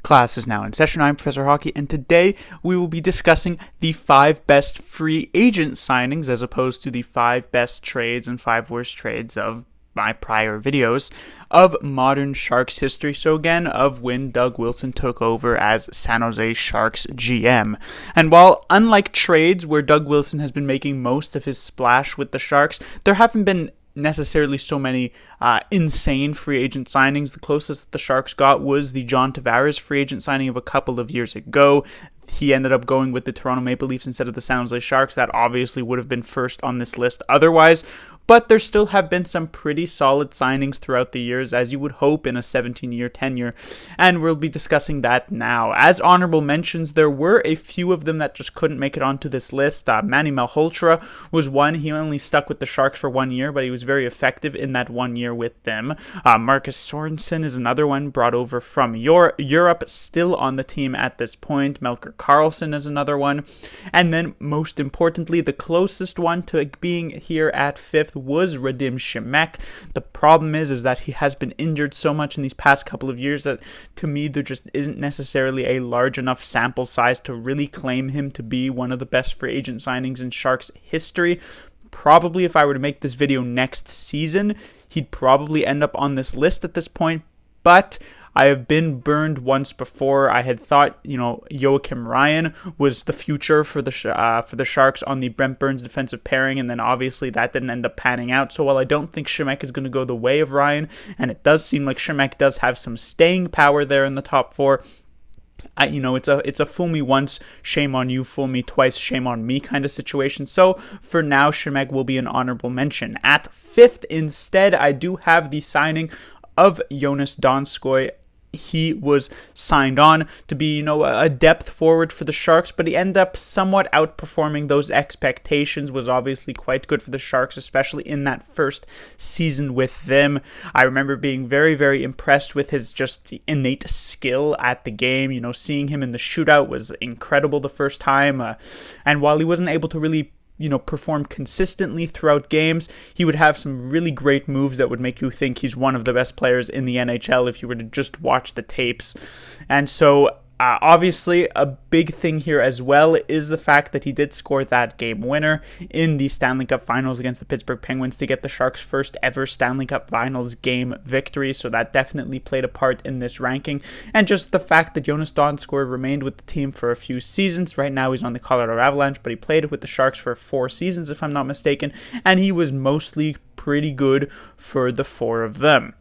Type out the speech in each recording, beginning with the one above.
Class is now in session. I'm Professor Hockey, and today we will be discussing the 5 best free agent signings as opposed to the 5 best trades and 5 worst trades of my prior videos of modern Sharks history. So again, of when Doug Wilson took over as San Jose Sharks GM. And while unlike trades where Doug Wilson has been making most of his splash with the Sharks, there haven't been necessarily so many insane free agent signings. The closest that the Sharks got was the John Tavares free agent signing of a couple of years ago. He ended up going with the Toronto Maple Leafs instead of the San Jose Sharks. That obviously would have been first on this list otherwise. But there still have been some pretty solid signings throughout the years, as you would hope in a 17-year tenure, and we'll be discussing that now. As honorable mentions, there were a few of them that just couldn't make it onto this list. Manny Malhotra was one. He only stuck with the Sharks for 1 year, but he was very effective in that 1 year with them. Marcus Sorensen is another one brought over from Europe, still on the team at this point. Melker Karlsson is another one. And then, most importantly, the closest one to being here at 5th was Radim Simek. The problem is that he has been injured so much in these past couple of years that, to me, there just isn't necessarily a large enough sample size to really claim him to be one of the best free agent signings in Sharks history. Probably, if I were to make this video next season, he'd probably end up on this list at this point, but I have been burned once before. I had thought, Joakim Ryan was the future for the Sharks on the Brent Burns defensive pairing, and then obviously that didn't end up panning out. So while I don't think Simek is going to go the way of Ryan, and it does seem like Simek does have some staying power there in the top 4, it's a fool me once, shame on you, fool me twice, shame on me kind of situation. So for now, Simek will be an honorable mention. At 5th instead, I do have the signing of Jonas Donskoi. He was signed on to be, a depth forward for the Sharks, but he ended up somewhat outperforming those expectations. Was obviously quite good for the Sharks, especially in that first season with them. I remember being very, very impressed with his just innate skill at the game. Seeing him in the shootout was incredible the first time. And while he wasn't able to really perform consistently throughout games, he would have some really great moves that would make you think he's one of the best players in the NHL if you were to just watch the tapes. And so obviously, a big thing here as well is the fact that he did score that game winner in the Stanley Cup Finals against the Pittsburgh Penguins to get the Sharks' first ever Stanley Cup Finals game victory. So that definitely played a part in this ranking. And just the fact that Jonas Donskoi remained with the team for a few seasons. Right now he's on the Colorado Avalanche, but he played with the Sharks for 4 seasons, if I'm not mistaken. And he was mostly pretty good for the 4 of them.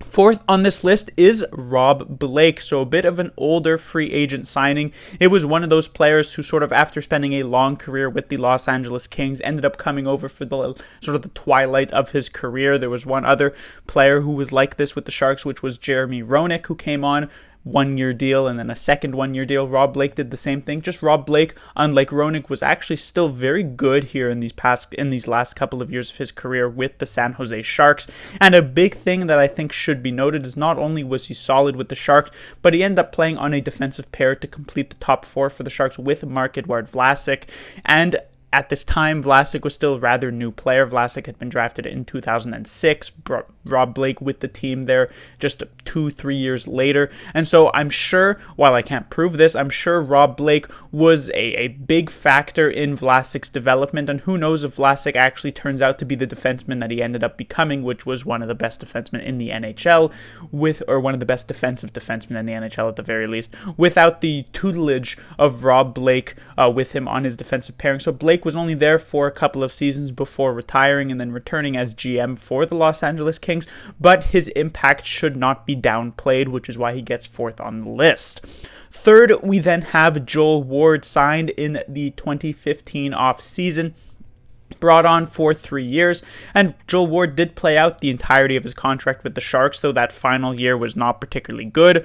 4th on this list is Rob Blake, so a bit of an older free agent signing. It was one of those players who sort of, after spending a long career with the Los Angeles Kings, ended up coming over for the sort of the twilight of his career. There was one other player who was like this with the Sharks, which was Jeremy Roenick, who came on 1-year deal and then a second 1-year deal. Rob Blake did the same thing. Just Rob Blake, unlike Roenick, was actually still very good here in these last couple of years of his career with the San Jose Sharks. And a big thing that I think should be noted is not only was he solid with the Sharks, but he ended up playing on a defensive pair to complete the top 4 for the Sharks with Marc-Edouard Vlasic. And at this time, Vlasic was still a rather new player. Vlasic had been drafted in 2006, brought Rob Blake with the team there just 2-3 years later. And so I'm sure, while I can't prove this, I'm sure Rob Blake was a big factor in Vlasic's development. And who knows if Vlasic actually turns out to be the defenseman that he ended up becoming, which was one of the best defensemen in the NHL, or one of the best defensive defensemen in the NHL at the very least, without the tutelage of Rob Blake with him on his defensive pairing. So Blake was only there for a couple of seasons before retiring and then returning as GM for the Los Angeles Kings, but his impact should not be downplayed, which is why he gets 4th on the list. 3rd, we then have Joel Ward, signed in the 2015 off-season, brought on for 3 years, and Joel Ward did play out the entirety of his contract with the Sharks, though that final year was not particularly good.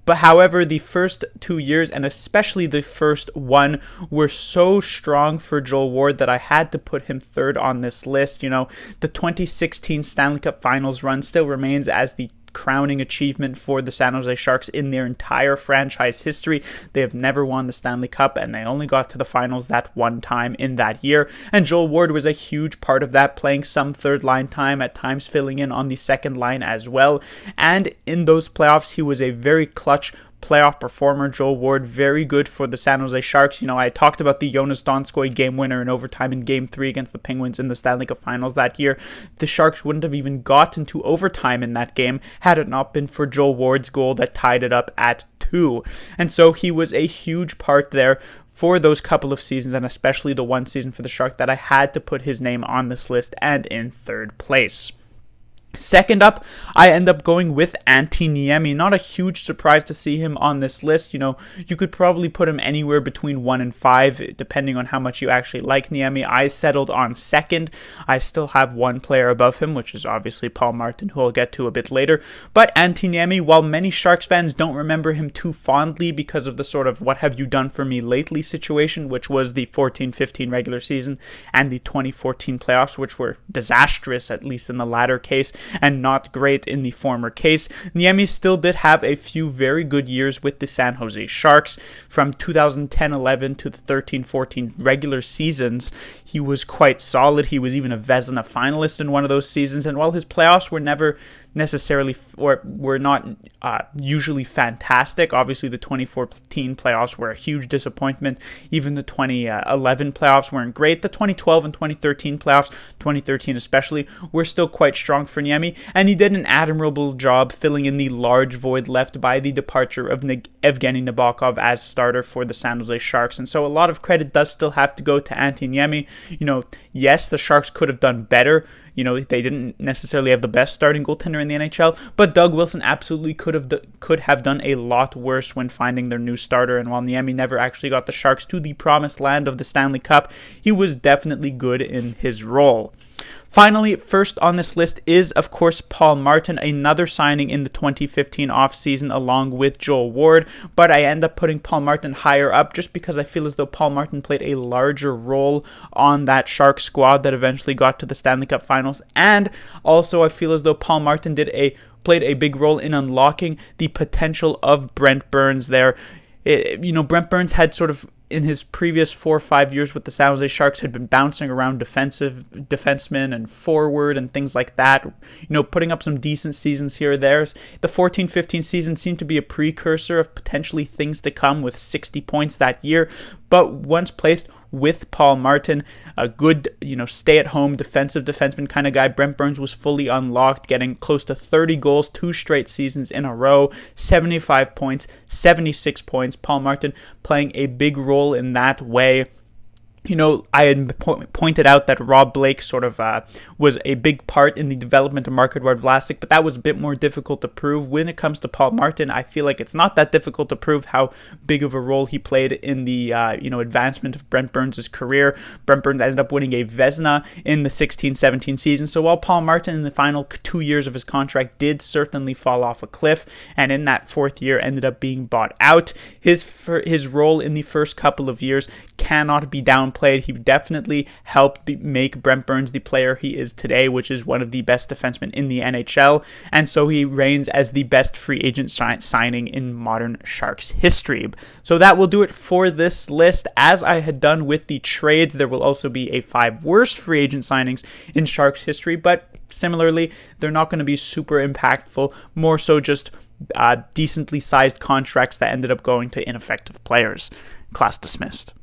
But however, the first 2 years, and especially the first one, were so strong for Joel Ward that I had to put him 3rd on this list. The 2016 Stanley Cup Finals run still remains as the crowning achievement for the San Jose Sharks in their entire franchise history. They have never won the Stanley Cup, and they only got to the finals that one time in that year. And Joel Ward was a huge part of that, playing some third line time, at times filling in on the second line as well. And in those playoffs, he was a very clutch playoff performer. Joel Ward, very good for the San Jose Sharks. You know, I talked about the Jonas Donskoy game winner in overtime in Game 3 against the Penguins in the Stanley Cup Finals that year. The Sharks wouldn't have even gotten to overtime in that game had it not been for Joel Ward's goal that tied it up at 2. And so he was a huge part there for those couple of seasons, and especially the one season for the Sharks, that I had to put his name on this list and in third place. Second up, I end up going with Antti Niemi. Not a huge surprise to see him on this list. You know, you could probably put him anywhere between 1 and 5, depending on how much you actually like Niemi. I settled on second. I still have one player above him, which is obviously Paul Martin, who I'll get to a bit later. But Antti Niemi, while many Sharks fans don't remember him too fondly because of the sort of what have you done for me lately situation, which was the 14-15 regular season and the 2014 playoffs, which were disastrous, at least in the latter case, and not great in the former case, Niemi still did have a few very good years with the San Jose Sharks. From 2010-11 to the 13-14 regular seasons, he was quite solid. He was even a Vezina finalist in one of those seasons, and while his playoffs were never necessarily, or were not usually fantastic, obviously the 2014 playoffs were a huge disappointment. Even the 2011 playoffs weren't great. The 2012 and 2013 playoffs, 2013 especially, were still quite strong for Niemi, and he did an admirable job filling in the large void left by the departure of Evgeny Nabokov as starter for the San Jose Sharks. And so a lot of credit does still have to go to Antti Niemi. You know, yes, the Sharks could have done better. You know, they didn't necessarily have the best starting goaltender in the NHL, but Doug Wilson absolutely could have done a lot worse when finding their new starter. And while Niemi never actually got the Sharks to the promised land of the Stanley Cup, he was definitely good in his role. Finally, first on this list is, of course, Paul Martin, another signing in the 2015 offseason along with Joel Ward, but I end up putting Paul Martin higher up just because I feel as though Paul Martin played a larger role on that Sharks squad that eventually got to the Stanley Cup Finals, and also I feel as though Paul Martin played a big role in unlocking the potential of Brent Burns there. Brent Burns had sort of, in his previous 4 or 5 years with the San Jose Sharks, had been bouncing around defensemen and forward and things like that, putting up some decent seasons here or there. The 14-15 season seemed to be a precursor of potentially things to come with 60 points that year, but once placed with Paul Martin, a good, stay-at-home defensive defenseman kind of guy, Brent Burns was fully unlocked, getting close to 30 goals 2 straight seasons in a row, 75 points, 76 points. Paul Martin playing a big role in that way. I had pointed out that Rob Blake sort of was a big part in the development of Marc-Edouard Vlasic, but that was a bit more difficult to prove. When it comes to Paul Martin, I feel like it's not that difficult to prove how big of a role he played in the advancement of Brent Burns' career. Brent Burns ended up winning a Vezina in the 16-17 season, so while Paul Martin in the final 2 years of his contract did certainly fall off a cliff, and in that 4th year ended up being bought out, his role in the first couple of years cannot be downplayed. He definitely helped make Brent Burns the player he is today, which is one of the best defensemen in the NHL, and so he reigns as the best free agent signing in modern Sharks history. So that will do it for this list. As I had done with the trades, there will also be a 5 worst free agent signings in Sharks history, but similarly, they're not going to be super impactful, more so just decently sized contracts that ended up going to ineffective players. Class dismissed.